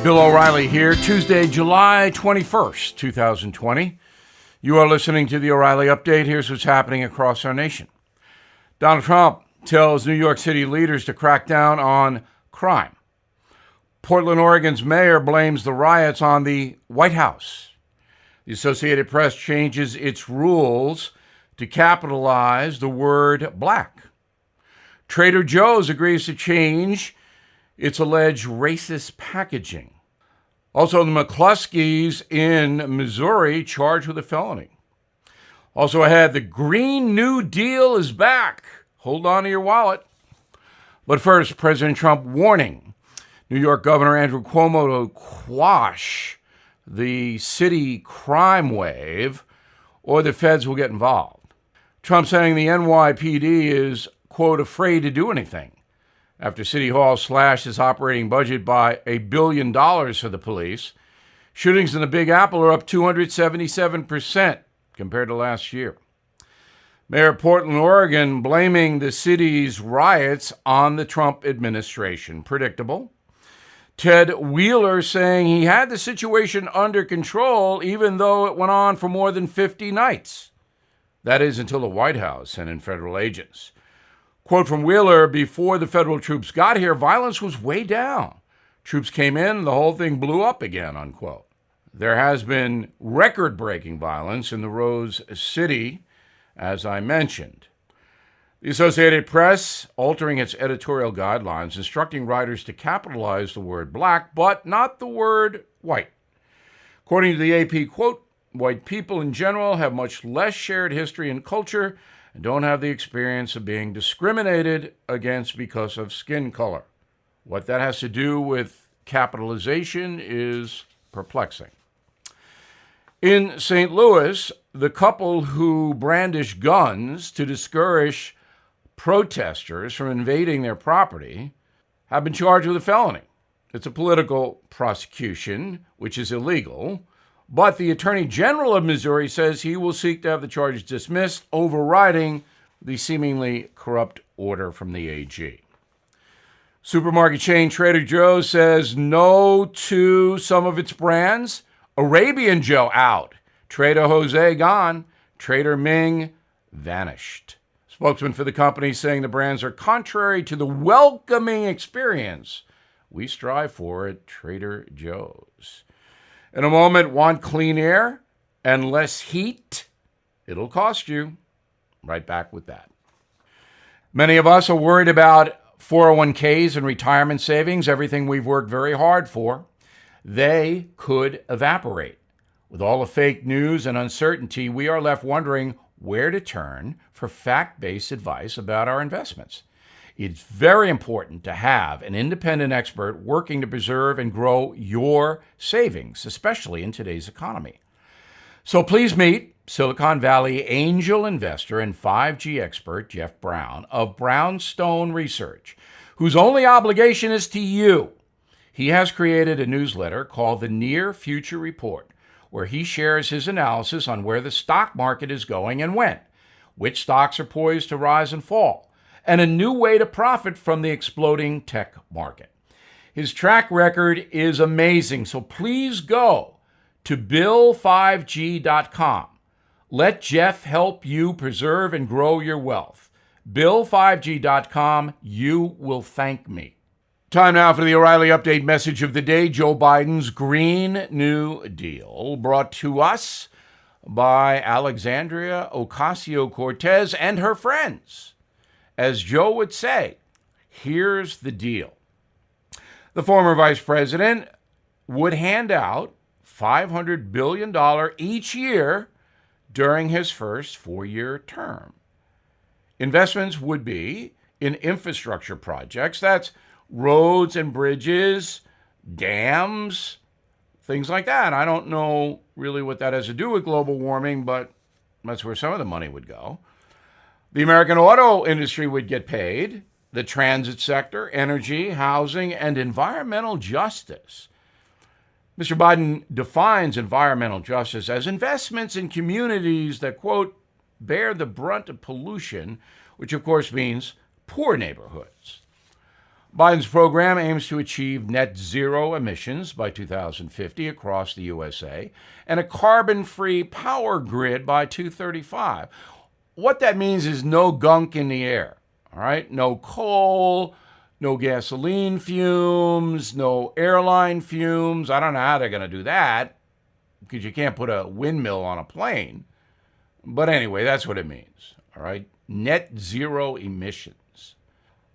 Bill O'Reilly here, Tuesday, July 21st, 2020. You are listening to the O'Reilly Update. Here's what's happening across our nation. Donald Trump tells New York City leaders to crack down on crime. Portland, Oregon's mayor blames the riots on the White House. The Associated Press changes its rules to capitalize the word black. Trader Joe's agrees to change its alleged racist packaging. Also, the McCloskeys in Missouri charged with a felony. Also ahead, the Green New Deal is back. Hold on to your wallet. But first, President Trump warning New York Governor Andrew Cuomo to quash the city crime wave or the feds will get involved. Trump saying the NYPD is, quote, afraid to do anything after City Hall slashed its operating budget by $1 billion for the police. Shootings in the Big Apple are up 277% compared to last year. Mayor of Portland, Oregon, blaming the city's riots on the Trump administration. Predictable. Ted Wheeler saying he had the situation under control even though it went on for more than 50 nights. That is until the White House sent in federal agents. Quote from Wheeler, before the federal troops got here, violence was way down. Troops came in, and the whole thing blew up again, unquote. There has been record-breaking violence in the Rose City, as I mentioned. The Associated Press altering its editorial guidelines, instructing writers to capitalize the word black, but not the word white. According to the AP, quote, white people in general have much less shared history and culture and don't have the experience of being discriminated against because of skin color. What that has to do with capitalization is perplexing. In St. Louis, the couple who brandished guns to discourage protesters from invading their property have been charged with a felony. It's a political prosecution, which is illegal. But the Attorney General of Missouri says he will seek to have the charges dismissed, overriding the seemingly corrupt order from the AG. Supermarket chain Trader Joe's says no to some of its brands. Arabian Joe out. Trader Jose gone. Trader Ming vanished. Spokesman for the company saying the brands are contrary to the welcoming experience we strive for at Trader Joe's. In a moment, want clean air and less heat? It'll cost you. Right back with that. Many of us are worried about 401ks and retirement savings, everything we've worked very hard for. They could evaporate. With all the fake news and uncertainty, we are left wondering where to turn for fact-based advice about our investments. It's very important to have an independent expert working to preserve and grow your savings, especially in today's economy. So please meet Silicon Valley angel investor and 5G expert Jeff Brown of Brownstone Research, whose only obligation is to you. He has created a newsletter called the Near Future Report, where he shares his analysis on where the stock market is going and when, which stocks are poised to rise and fall, and a new way to profit from the exploding tech market. His track record is amazing, so please go to bill5g.com. Let Jeff help you preserve and grow your wealth. bill5g.com. You will thank me. Time now for the O'Reilly Update message of the day. Joe Biden's Green New Deal, brought to us by Alexandria Ocasio-Cortez and her friends. As Joe would say, here's the deal. The former vice president would hand out $500 billion each year during his first four-year term. Investments would be in infrastructure projects. That's roads and bridges, dams, things like that. I don't know really what that has to do with global warming, but that's where some of the money would go. The American auto industry would get paid, the transit sector, energy, housing, and environmental justice. Mr. Biden defines environmental justice as investments in communities that, quote, bear the brunt of pollution, which of course means poor neighborhoods. Biden's program aims to achieve net zero emissions by 2050 across the USA and a carbon-free power grid by 2035. What that means is no gunk in the air, all right? No coal, no gasoline fumes, no airline fumes. I don't know how they're going to do that because you can't put a windmill on a plane. But anyway, that's what it means, all right? Net zero emissions.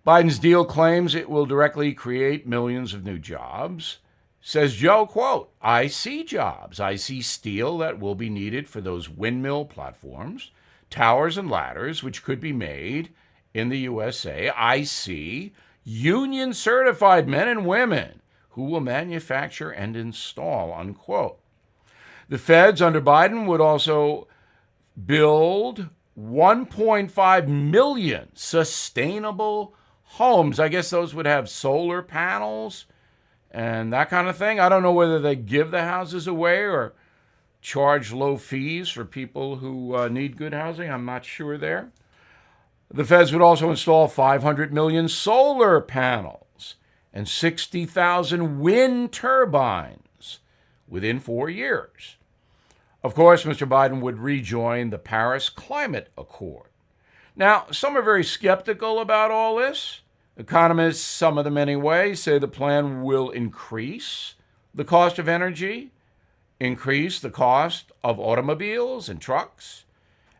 Biden's deal claims it will directly create millions of new jobs. Says Joe, quote, "I see jobs. I see steel that will be needed for those windmill platforms, towers and ladders, which could be made in the USA. I see union-certified men and women who will manufacture and install," unquote. The feds under Biden would also build 1.5 million sustainable homes. I guess those would have solar panels and that kind of thing. I don't know whether they give the houses away or charge low fees for people who need good housing. I'm not sure there. The feds would also install 500 million solar panels and 60,000 wind turbines within 4 years. Of course, Mr. Biden would rejoin the Paris Climate Accord. Now, some are very skeptical about all this. Economists, some of them anyway, say the plan will increase the cost of energy, increase the cost of automobiles and trucks,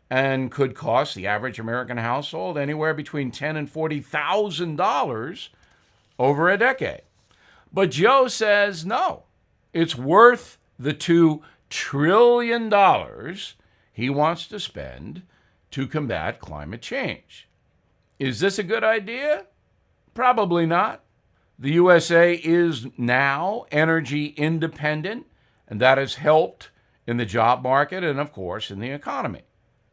and could cost the average American household anywhere between $10,000 and $40,000 over a decade. But Joe says no, it's worth the $2 trillion he wants to spend to combat climate change. Is this a good idea? Probably not. The USA is now energy independent, and that has helped in the job market and, of course, in the economy.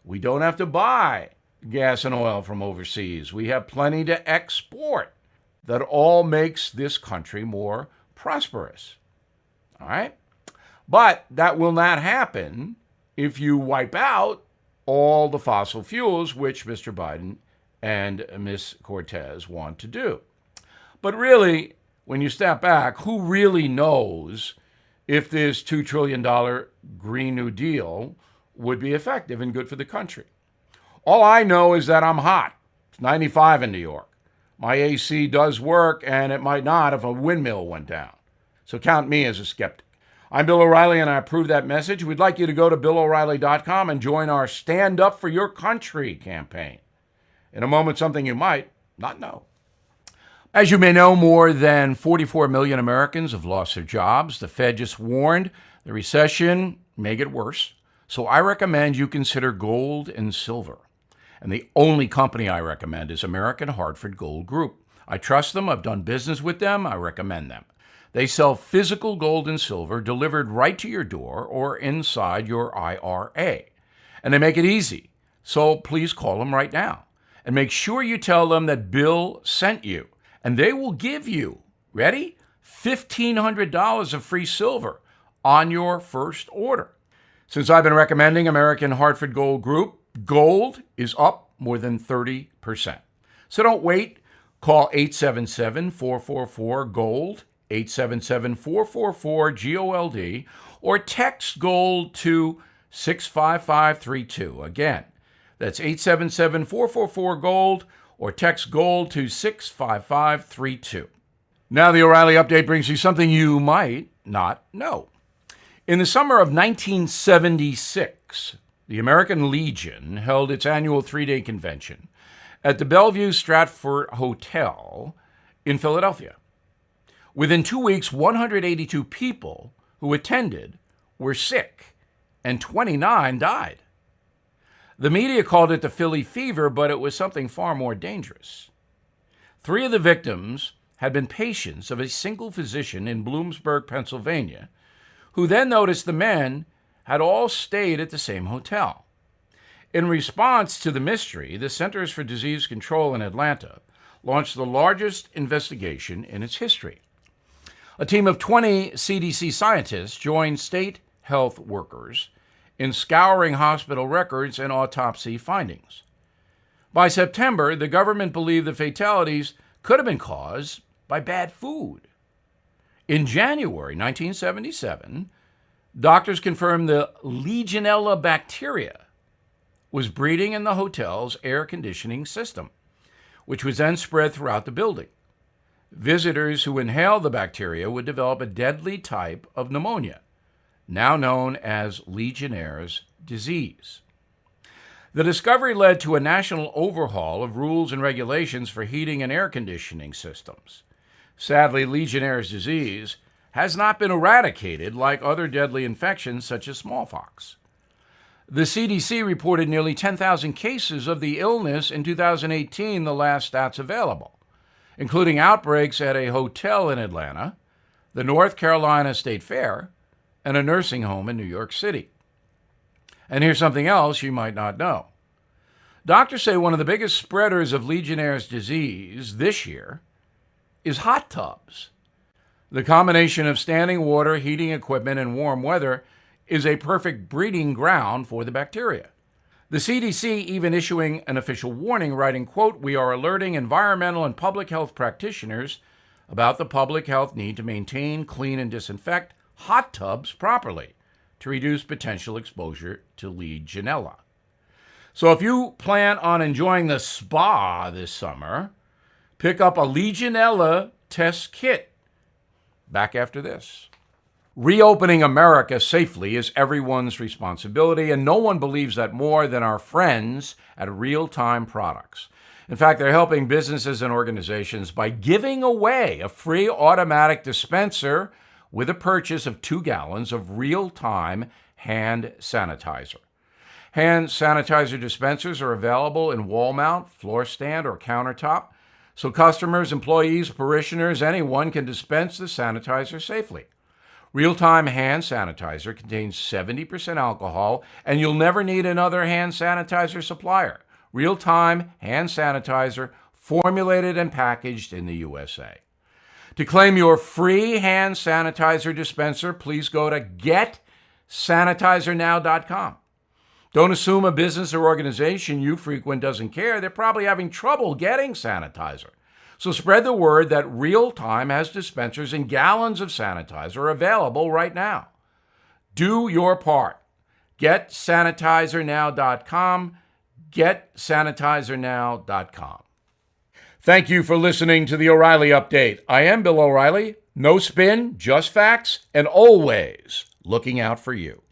We don't have to buy gas and oil from overseas. We have plenty to export. That all makes this country more prosperous. All right? But that will not happen if you wipe out all the fossil fuels, which Mr. Biden and Ms. Cortez want to do. But really, when you step back, who really knows if this $2 trillion Green New Deal would be effective and good for the country? All I know is that I'm hot. It's 95 in New York. My AC does work, and it might not if a windmill went down. So count me as a skeptic. I'm Bill O'Reilly, and I approve that message. We'd like you to go to BillO'Reilly.com and join our Stand Up for Your Country campaign. In a moment, something you might not know. As you may know, more than 44 million Americans have lost their jobs. The Fed just warned the recession may get worse. So I recommend you consider gold and silver. And the only company I recommend is American Hartford Gold Group. I trust them. I've done business with them. I recommend them. They sell physical gold and silver delivered right to your door or inside your IRA. And they make it easy. So please call them right now. And make sure you tell them that Bill sent you. And they will give you, ready? $1,500 of free silver on your first order. Since I've been recommending American Hartford Gold Group, gold is up more than 30%. So don't wait. Call 877-444-GOLD, 877-444-GOLD, or text GOLD to 65532. Again, that's 877-444-GOLD, or text GOLD to 65532. Now the O'Reilly Update brings you something you might not know. In the summer of 1976, the American Legion held its annual 3-day convention at the Bellevue Stratford Hotel in Philadelphia. Within 2 weeks, 182 people who attended were sick, and 29 died. The media called it the Philly fever, but it was something far more dangerous. 3 of the victims had been patients of a single physician in Bloomsburg, Pennsylvania, who then noticed the men had all stayed at the same hotel. In response to the mystery, the Centers for Disease Control in Atlanta launched the largest investigation in its history. A team of 20 CDC scientists joined state health workers in scouring hospital records and autopsy findings. By September, the government believed the fatalities could have been caused by bad food. In January 1977, doctors confirmed the Legionella bacteria was breeding in the hotel's air conditioning system, which was then spread throughout the building. Visitors who inhaled the bacteria would develop a deadly type of pneumonia, now known as Legionnaire's disease. The discovery led to a national overhaul of rules and regulations for heating and air conditioning systems. Sadly, Legionnaire's disease has not been eradicated like other deadly infections such as smallpox. The CDC reported nearly 10,000 cases of the illness in 2018, the last stats available, including outbreaks at a hotel in Atlanta, the North Carolina State Fair, and a nursing home in New York City. And here's something else you might not know. Doctors say one of the biggest spreaders of Legionnaire's disease this year is hot tubs. The combination of standing water, heating equipment, and warm weather is a perfect breeding ground for the bacteria. The CDC even issuing an official warning, writing, quote, "We are alerting environmental and public health practitioners about the public health need to maintain, clean, and disinfect hot tubs properly to reduce potential exposure to Legionella." So if you plan on enjoying the spa this summer, pick up a Legionella test kit. Back after this. Reopening America safely is everyone's responsibility, and no one believes that more than our friends at Real Time Products. In fact, they're helping businesses and organizations by giving away a free automatic dispenser with a purchase of 2 gallons of Real Time hand sanitizer. Hand sanitizer dispensers are available in wall mount, floor stand, or countertop, so customers, employees, parishioners, anyone can dispense the sanitizer safely. Real-Time hand sanitizer contains 70% alcohol, and you'll never need another hand sanitizer supplier. Real-Time hand sanitizer, formulated and packaged in the USA. To claim your free hand sanitizer dispenser, please go to getsanitizernow.com. Don't assume a business or organization you frequent doesn't care. They're probably having trouble getting sanitizer. So spread the word that Real Time has dispensers and gallons of sanitizer available right now. Do your part. GetSanitizerNow.com. GetSanitizerNow.com. Thank you for listening to the O'Reilly Update. I am Bill O'Reilly. No spin, just facts, and always looking out for you.